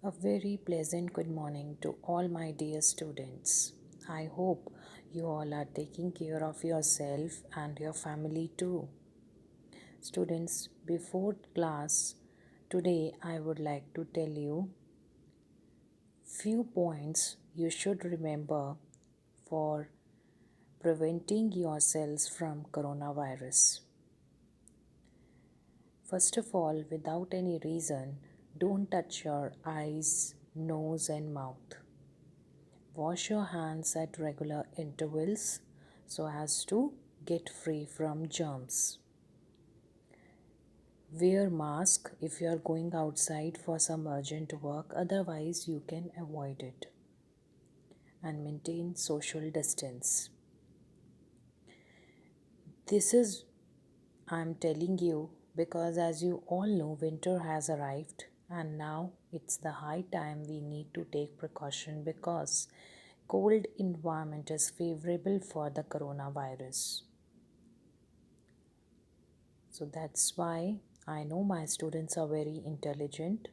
A very pleasant good morning to all my dear students. I hope you all are taking care of yourself and your family too. Students, before class today I would like to tell you few points you should remember for preventing yourselves from coronavirus. First of all, without any reason, don't touch your eyes, nose and mouth. Wash your hands at regular intervals so as to get free from germs. Wear mask if you are going outside for some urgent work, otherwise you can avoid it. And maintain social distance. This is I'm telling you because as you all know winter has arrived and now it's the high time we need to take precaution because cold environment is favorable for the coronavirus. So that's why I know my students are very intelligent.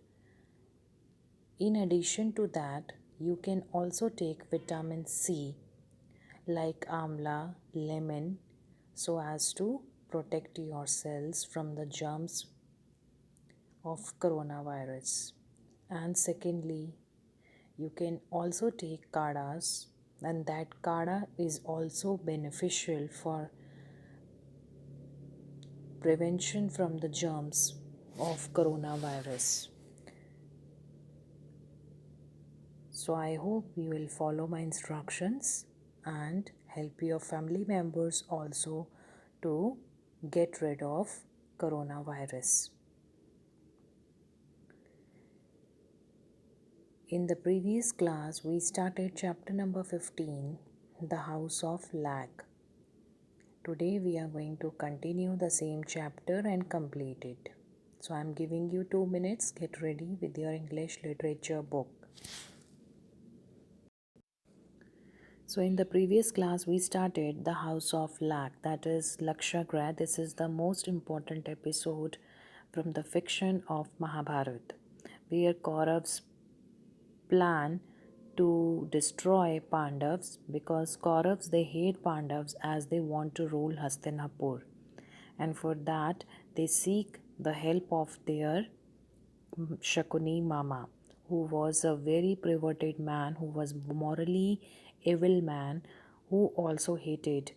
In addition to that, you can also take vitamin C like amla, lemon so as to protect yourselves from the germs of coronavirus. And secondly, you can also take kadas and that kada is also beneficial for prevention from the germs of coronavirus. So I hope you will follow my instructions and help your family members also to get rid of coronavirus. In the previous class, we started chapter number 15, The House of Lag. Today we are going to continue the same chapter and complete it. So I am giving you 2 minutes. Get ready with your English literature book. So in the previous class we started the House of Lag, that is Lakshagriha. This is the most important episode from the fiction of Mahabharata, where Kauravas plan to destroy Pandavas because Kauravas they hate Pandavas as they want to rule Hastinapur, and for that they seek the help of their Shakuni Mama, who was a very perverted man, who was morally evil man, who also hated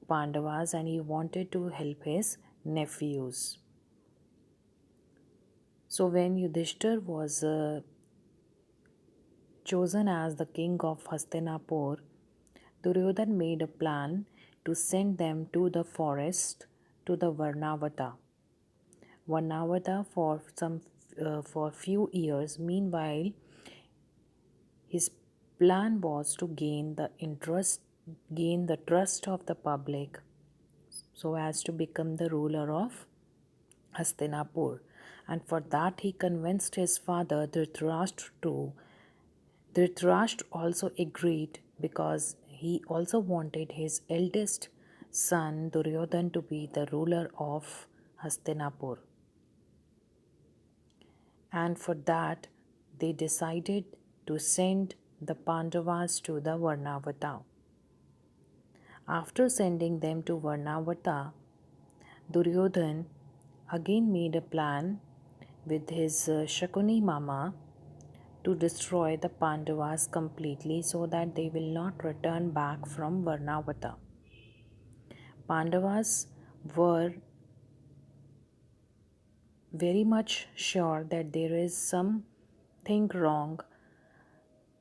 Pandavas and he wanted to help his nephews. So when Yudhishthir was chosen as the king of Hastinapur, Duryodhan made a plan to send them to the forest to the Varnavata. Varnavata for few years. Meanwhile, his plan was to gain the trust of the public so as to become the ruler of Hastinapur. And for that he convinced his father Dhritarashtra to. Dhritarashtra also agreed because he also wanted his eldest son Duryodhan to be the ruler of Hastinapur. And for that they decided to send the Pandavas to the Varnavata. After sending them to Varnavata, Duryodhan again made a plan with his Shakuni Mama to destroy the Pandavas completely so that they will not return back from Varnavata. Pandavas were very much sure that there is something wrong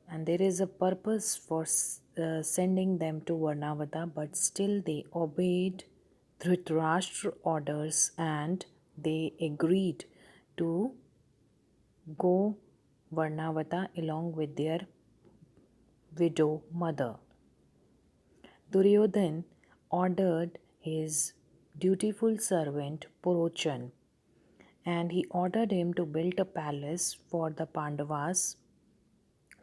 and there is a purpose for sending them to Varnavata, but still they obeyed Dhritarashtra orders and they agreed to go Varnavata along with their widow mother. Duryodhan ordered his dutiful servant Porochan and he ordered him to build a palace for the Pandavas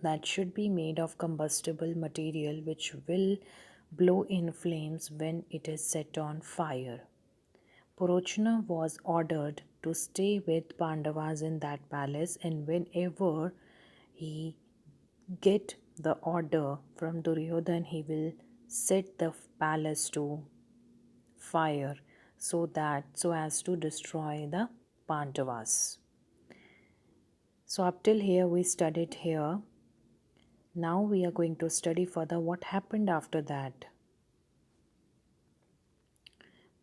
that should be made of combustible material which will blow in flames when it is set on fire. Porochana was ordered to stay with Pandavas in that palace, and whenever he get the order from Duryodhan, he will set the palace to fire so as to destroy the Pandavas. So up till here we studied here. Now we are going to study further what happened after that.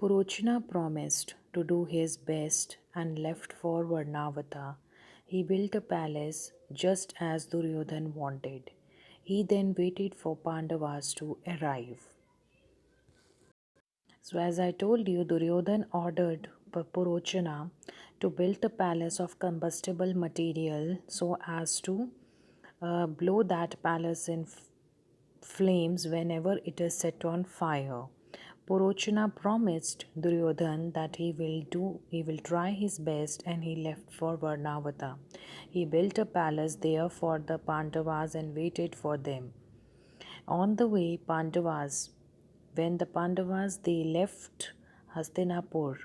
Purochana promised to do his best and left for Varnavata. He built a palace just as Duryodhan wanted. He then waited for Pandavas to arrive. So, as I told you, Duryodhan ordered Purochana to build a palace of combustible material so as to blow that palace in flames whenever it is set on fire. Purochana promised Duryodhan that he will try his best, and he left for Varnavata. He built a palace there for the Pandavas and waited for them. On the way, when the Pandavas they left Hastinapur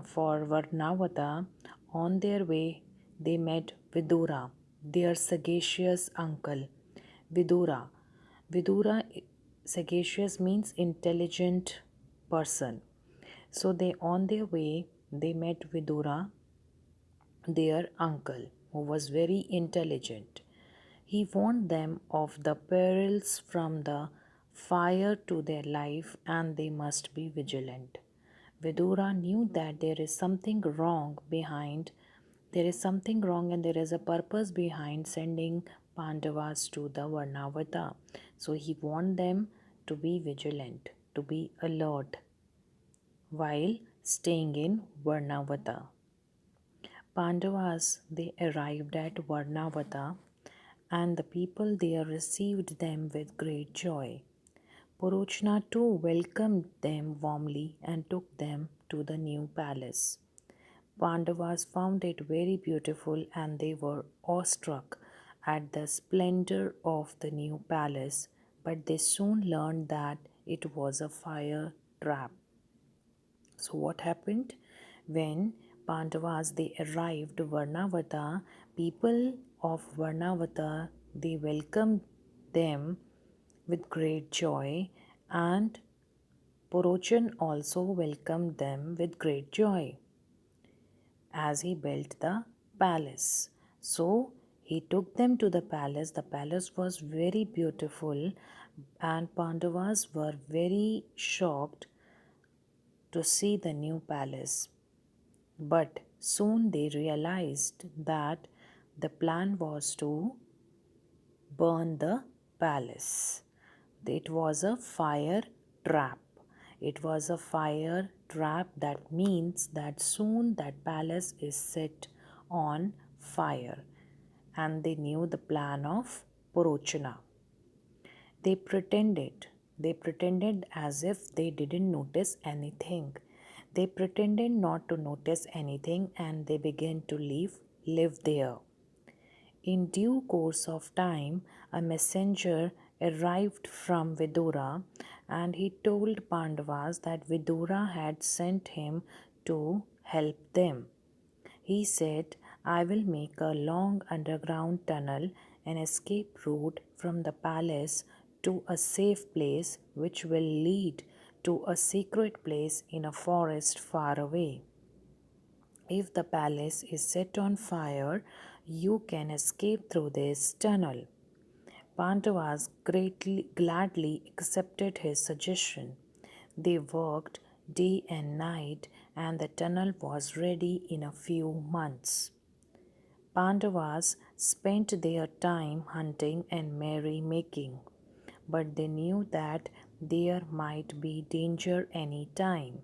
for Varnavata, on their way they met Vidura, their sagacious uncle. Vidura. Vidura, sagacious means intelligent person. So they on their way they met Vidura, their uncle, who was very intelligent. He warned them of the perils from the fire to their life, and they must be vigilant. Vidura knew that there is something wrong and there is a purpose behind sending Pandavas to the Varnavata. So he warned them to be vigilant, to be alert while staying in Varnavata. Pandavas they arrived at Varnavata, and the people there received them with great joy. Purochna too welcomed them warmly and took them to the new palace. Pandavas found it very beautiful, and they were awestruck at the splendor of the new palace, but they soon learned that it was a fire trap. So what happened when Pandavas they arrived to Varnavata? People of Varnavata they welcomed them with great joy, and Porochan also welcomed them with great joy as he built the palace. So he took them to the palace. The palace was very beautiful, and Pandavas were very shocked to see the new palace. But soon they realized that the plan was to burn the palace. It was a fire trap. It was a fire trap, that means that soon that palace is set on fire. And they knew the plan of Porochana. They pretended as if they didn't notice anything. They pretended not to notice anything, and they began to live there. In due course of time, a messenger arrived from Vidura, and he told Pandavas that Vidura had sent him to help them. He said, I will make a long underground tunnel, an escape route from the palace to a safe place which will lead to a secret place in a forest far away. If the palace is set on fire, you can escape through this tunnel. Pandavas gladly accepted his suggestion. They worked day and night, and the tunnel was ready in a few months. Pandavas spent their time hunting and merry-making, but they knew that there might be danger any time.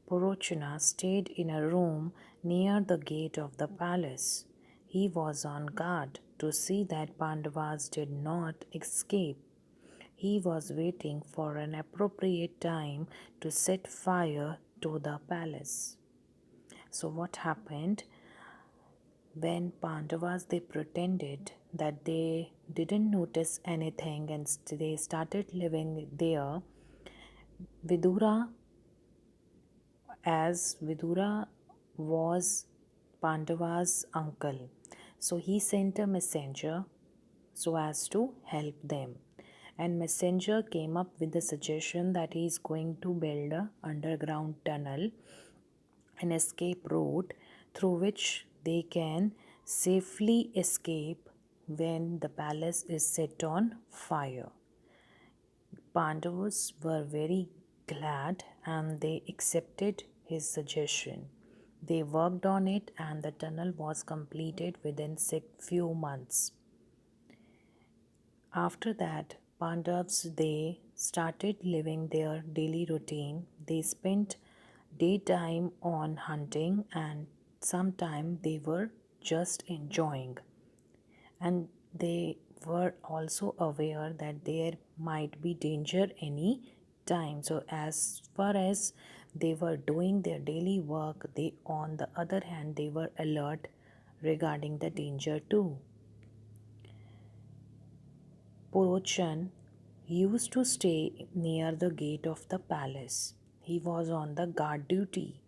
Purochana stayed in a room near the gate of the palace. He was on guard to see that Pandavas did not escape. He was waiting for an appropriate time to set fire to the palace. So, what happened when Pandavas they pretended that they didn't notice anything and they started living there? Vidura, as Vidura was Pandava's uncle, So he sent a messenger so as to help them. And messenger came up with the suggestion that he is going to build a underground tunnel, an escape route through which they can safely escape when the palace is set on fire. Pandavas were very glad and they accepted his suggestion. They worked on it and the tunnel was completed within few months. After that, Pandavas they started living their daily routine. They spent daytime on hunting and sometime they were just enjoying. And they were also aware that there might be danger any time. So as far as they were doing their daily work, they on the other hand they were alert regarding the danger too. Porochan used to stay near the gate of the palace. He was on the guard duty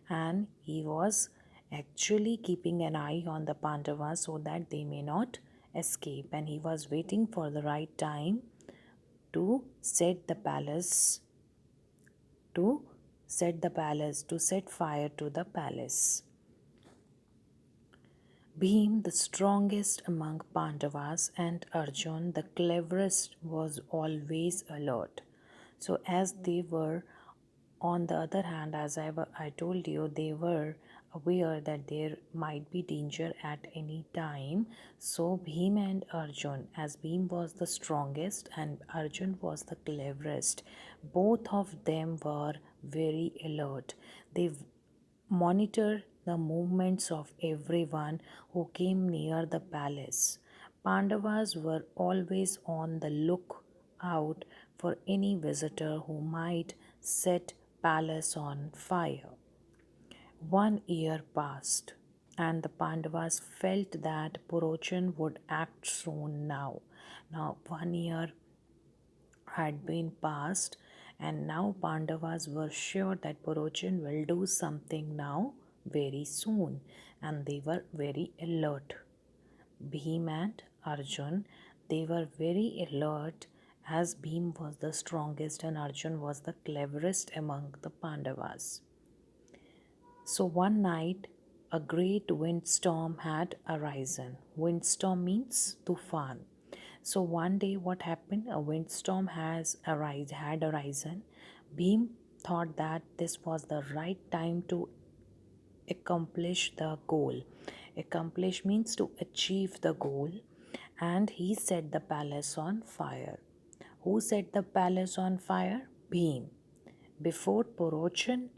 and he was actually keeping an eye on the Pandavas so that they may not escape, and he was waiting for the right time to set the palace to set fire to the palace. Bhim, the strongest among Pandavas, and Arjun, the cleverest, was always alert. So, as they were, on the other hand, as I told you, they were aware that there might be danger at any time. So, Bhim and Arjun, as Bhim was the strongest and Arjun was the cleverest, both of them were very alert. They monitor the movements of everyone who came near the palace. Pandavas were always on the lookout for any visitor who might set palace on fire. 1 year passed, and the Pandavas felt that Purochan would act soon now. Now 1 year had been passed, and now Pandavas were sure that Porochan will do something now very soon, and they were very alert. Bhim and Arjun, they were very alert as Bhim was the strongest and Arjun was the cleverest among the Pandavas. So one night, a great windstorm had arisen. Windstorm means tufan. So one day, what happened? A windstorm had arisen. Bhim thought that this was the right time to accomplish the goal. Accomplish means to achieve the goal, and he set the palace on fire. Who set the palace on fire? Bhim. Before Porochan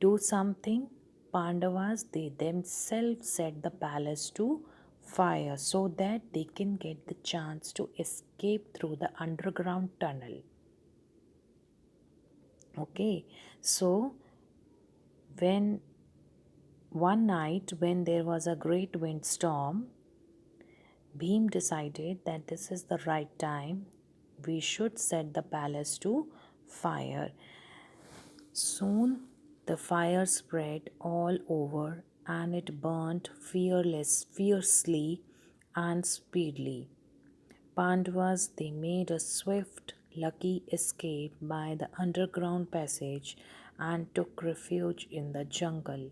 do something, Pandavas they themselves set the palace to fire so that they can get the chance to escape through the underground tunnel. Okay, so when one night when there was a great windstorm, Bhim decided that this is the right time. We should set the palace to fire. Soon the fire spread all over and it burnt fiercely and speedily. Pandavas they made a swift, lucky escape by the underground passage and took refuge in the jungle.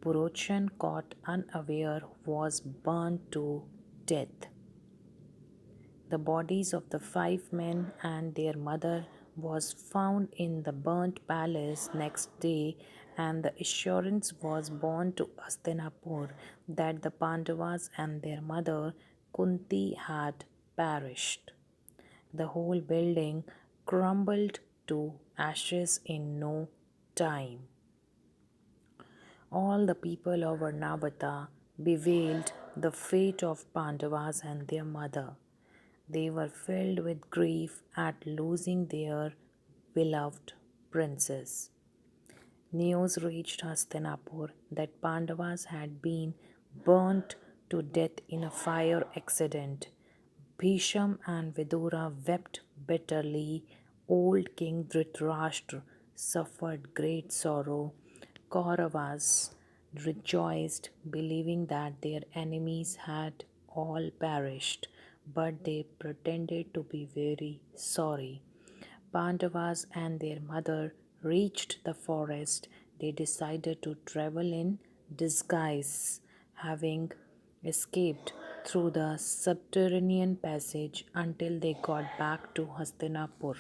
Purochan, caught unaware, was burned to death. The bodies of the 5 men and their mother was found in the burnt palace next day, and the assurance was borne to Hastinapur that the Pandavas and their mother Kunti had perished. The whole building crumbled to ashes in no time. All the people of Varnavata bewailed the fate of Pandavas and their mother. They were filled with grief at losing their beloved princess. News reached Hastinapur that Pandavas had been burnt to death in a fire accident. Bhisham and Vidura wept bitterly. Old King Dhritarashtra suffered great sorrow. Kauravas rejoiced, believing that their enemies had all perished, but they pretended to be very sorry. Pandavas and their mother reached the forest. They decided to travel in disguise, having escaped through the subterranean passage until they got back to Hastinapur.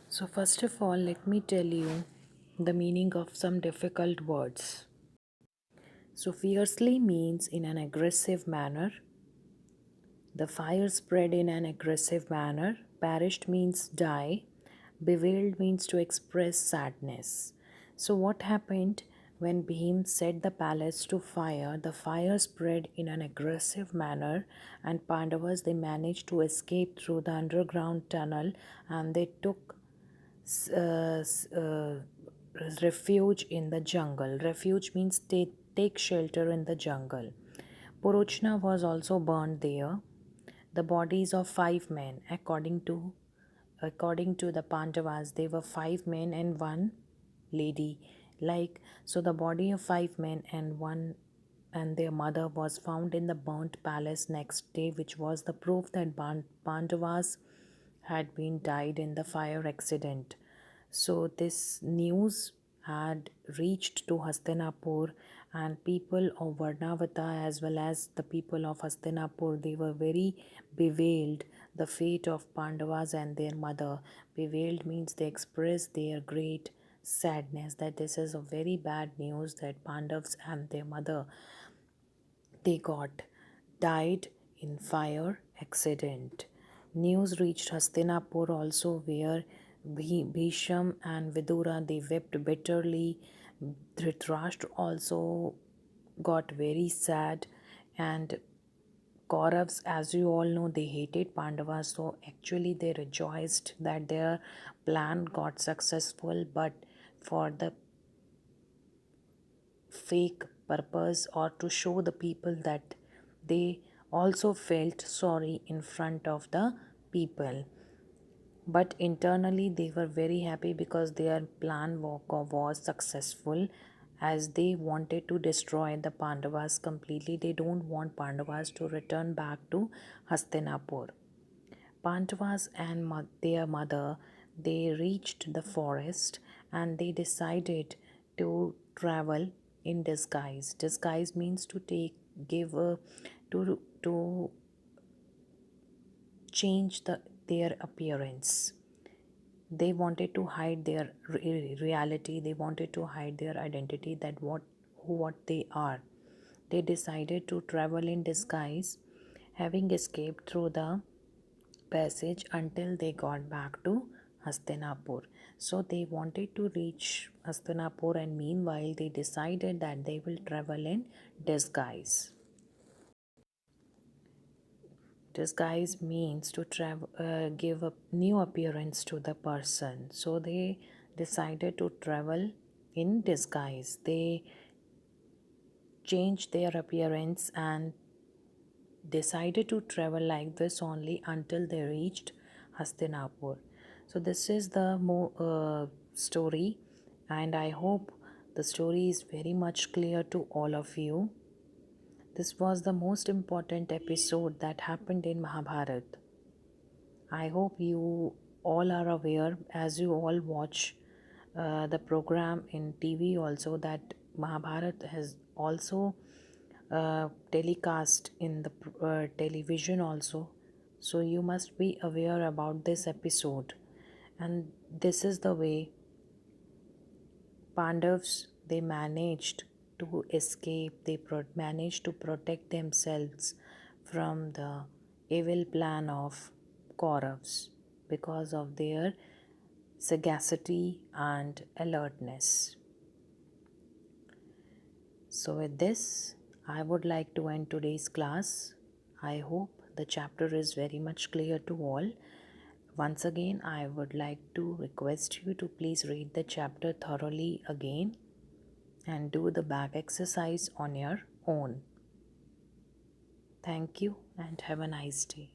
So, first of all, let me tell you the meaning of some difficult words. So, fiercely means in an aggressive manner. The fire spread in an aggressive manner. Perished means die. Bewailed means to express sadness. So, what happened when Bhim set the palace to fire? The fire spread in an aggressive manner, and Pandavas they managed to escape through the underground tunnel, and they took uh, refuge in the jungle. Refuge means take shelter in the jungle. Porochna was also burned there. The bodies of 5 men, according to the Pandavas, they were 5 men and one lady. Like so, the body of 5 men and their mother was found in the burnt palace next day, which was the proof that Pandavas had been died in the fire accident. So this news had reached to Hastinapur, and people of Varnavata as well as the people of Hastinapur, they were very bewailed the fate of Pandavas and their mother. Bewailed means they expressed their great sadness that this is a very bad news that Pandavas and their mother they got died in fire accident. News reached Hastinapur also, where Bhisham and Vidura they wept bitterly. Dhritarashtra also got very sad, and Kauravas, as you all know, they hated Pandavas, so actually they rejoiced that their plan got successful, but for the fake purpose or to show the people that they also felt sorry in front of the people, but internally they were very happy because their plan was successful, as they wanted to destroy the Pandavas completely. They don't want Pandavas to return back to Hastinapur. Pandavas and their mother they reached the forest, and they decided to travel in disguise. Disguise means to give a, to change their appearance. They wanted to hide their reality. They wanted to hide their identity, that what they are. They decided to travel in disguise, having escaped through the passage until they got back to Hastinapur. So they wanted to reach Hastinapur, and meanwhile they decided that they will travel in disguise. Disguise means to give a new appearance to the person. So they decided to travel in disguise. They changed their appearance and decided to travel like this only until they reached Hastinapur. So this is the story, and I hope the story is very much clear to all of you. This was the most important episode that happened in Mahabharat. I hope you all are aware, as you all watch the program in TV also, that Mahabharat has also telecast in the television also. So you must be aware about this episode. And this is the way Pandavas they managed to escape. They managed to protect themselves from the evil plan of Kauravas because of their sagacity and alertness. So, with this, I would like to end today's class. I hope the chapter is very much clear to all. Once again, I would like to request you to please read the chapter thoroughly again and do the back exercise on your own. Thank you and have a nice day.